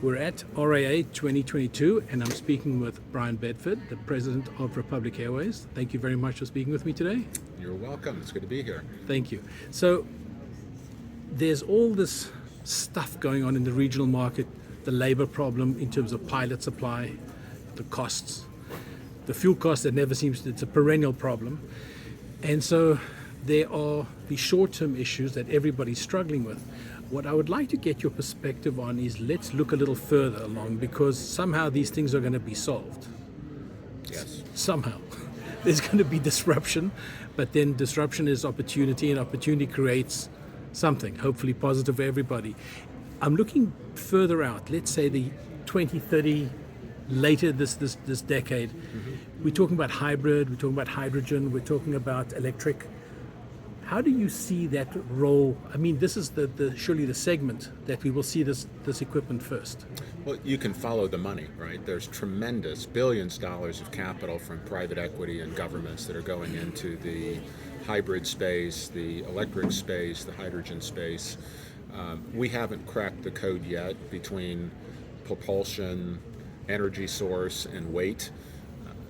We're at RAA 2022, and I'm speaking with Bryan Bedford, the President of Republic Airways. Thank you very much for speaking with me today. You're welcome. It's good to be here. Thank you. So there's all this stuff going on in the regional market, the labor problem in terms of pilot supply, the costs, the fuel cost that never seems to, it's a perennial problem. And so there are the short-term issues that everybody's struggling with. What I would like to get your perspective on is let's look a little further along, because somehow these things are going to be solved. Yes. Somehow. There's going to be disruption, but then disruption is opportunity, and opportunity creates something, hopefully positive for everybody. I'm looking further out, let's say the 2030, later this decade. Mm-hmm. We're talking about hybrid, we're talking about hydrogen, we're talking about electric. How do you see that role? I mean, this is surely the segment that we will see this equipment first. Well, you can follow the money, right? There's tremendous billions of dollars of capital from private equity and governments that are going into the hybrid space, the electric space, the hydrogen space. We haven't cracked the code yet between propulsion, energy source, and weight.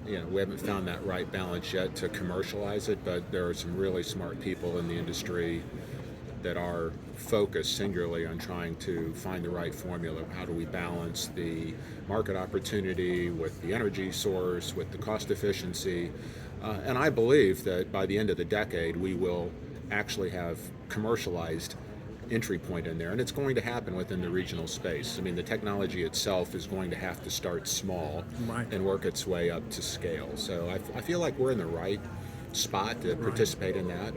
We haven't found that right balance yet to commercialize it, but there are some really smart people in the industry that are focused singularly on trying to find the right formula. How do we balance the market opportunity with the energy source, with the cost efficiency? And I believe that by the end of the decade, we will actually have commercialized entry point in there, and it's going to happen within the regional space. I mean, the technology itself is going to have to start small, right, and work its way up to scale. So I feel like we're in the right spot to participate in that.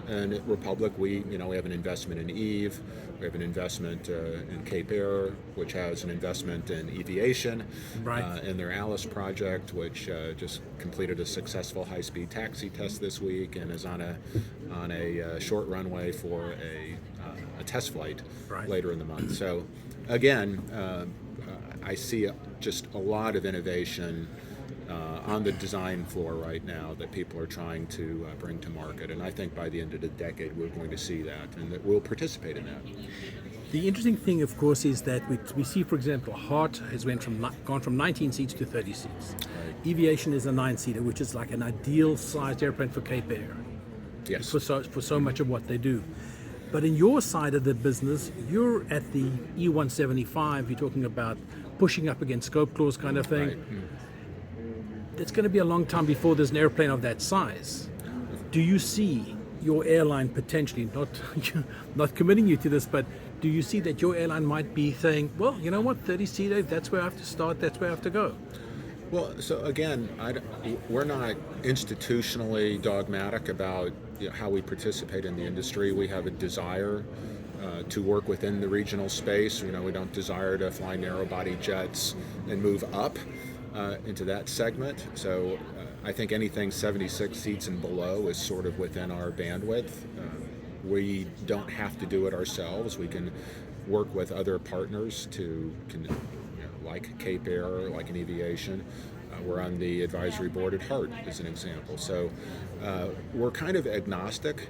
And at Republic, we have an investment in Eve, we have an investment in Cape Air, which has an investment in eVTOL, right, in their Alice project, which just completed a successful high-speed taxi test this week and is on a short runway for a test flight later in the month. So again, I see just a lot of innovation on the design floor right now that people are trying to bring to market, and I think by the end of the decade we're going to see that, and that we'll participate in that. The interesting thing, of course, is that we see, for example, Heart has gone from 19 seats to 30 seats. Right. Eviation is a 9-seater, which is like an ideal sized airplane for Cape Air. Yes. For so much of what they do. But in your side of the business, you're at the E175, you're talking about pushing up against scope clause kind of thing. Right. It's going to be a long time before there's an airplane of that size. Do you see your airline potentially, not committing you to this, but do you see that your airline might be saying, well, you know what, 30-seater, that's where I have to start, that's where I have to go? Well, so again, we're not institutionally dogmatic about how we participate in the industry. We have a desire to work within the regional space. We don't desire to fly narrow-body jets and move up into that segment. So I think anything 76 seats and below is sort of within our bandwidth. We don't have to do it ourselves. We can work with other partners like Cape Air, like an Eviation. We're on the advisory board at Heart, as an example. So we're kind of agnostic,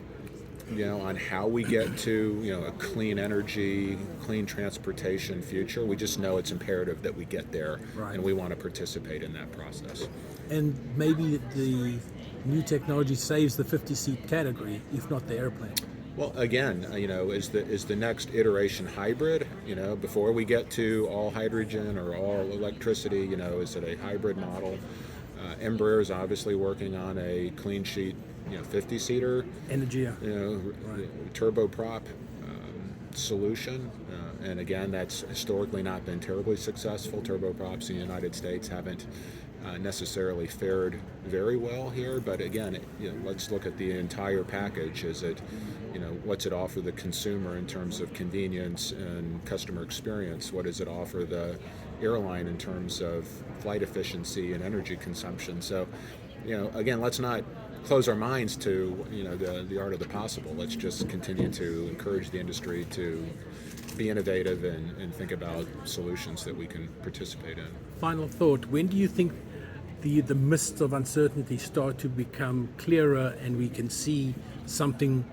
on how we get to, a clean energy, clean transportation future. We just know it's imperative that we get there, right, and we want to participate in that process. And maybe the new technology saves the 50-seat category, if not the airplane. Well, again, is the next iteration hybrid? Before we get to all hydrogen or all electricity, is it a hybrid model? Embraer is obviously working on a clean sheet, 50-seater, Energia, right, turboprop solution. And again, that's historically not been terribly successful. Turboprops in the United States haven't necessarily fared very well here. But again, let's look at the entire package. Is it, what's it offer the consumer in terms of convenience and customer experience? What does it offer the airline in terms of flight efficiency and energy consumption? So, again, let's not close our minds to the art of the possible. Let's just continue to encourage the industry to be innovative and think about solutions that we can participate in. Final thought, when do you think the mists of uncertainty start to become clearer and we can see something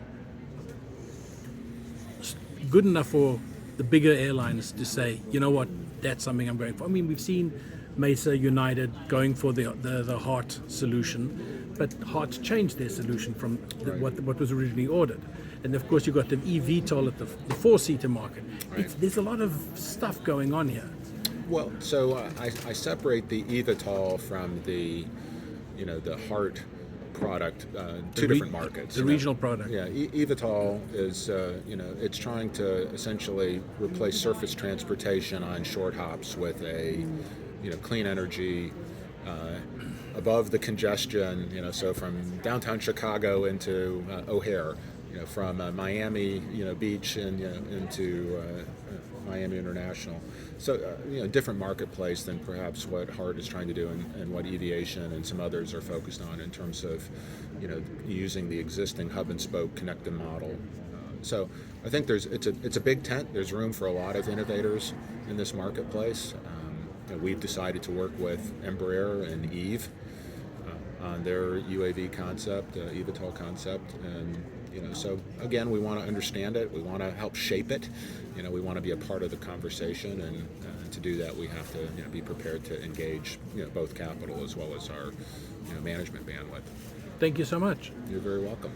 good enough for the bigger airlines to say, you know what, that's something I'm going for. I mean, we've seen Mesa United going for the Heart solution, but Heart changed their solution from what was originally ordered. And of course, you've got the eVTOL at the four-seater market. Right. There's a lot of stuff going on here. Well, so I separate the eVTOL from the Heart product, two different markets. The regional product. Yeah, eVTOL is, it's trying to essentially replace surface transportation on short hops with a, clean energy, above the congestion, so from downtown Chicago into O'Hare, from Miami, Beach and into Miami International. So, different marketplace than perhaps what Hart is trying to do and what Eviation and some others are focused on in terms of, using the existing hub and spoke connected model. So I think it's a big tent. There's room for a lot of innovators in this marketplace. We've decided to work with Embraer and Eve on their UAV concept, eVTOL concept, and so again, we want to understand it. We want to help shape it. We want to be a part of the conversation, and to do that, we have to be prepared to engage both capital as well as our management bandwidth. Thank you so much. You're very welcome.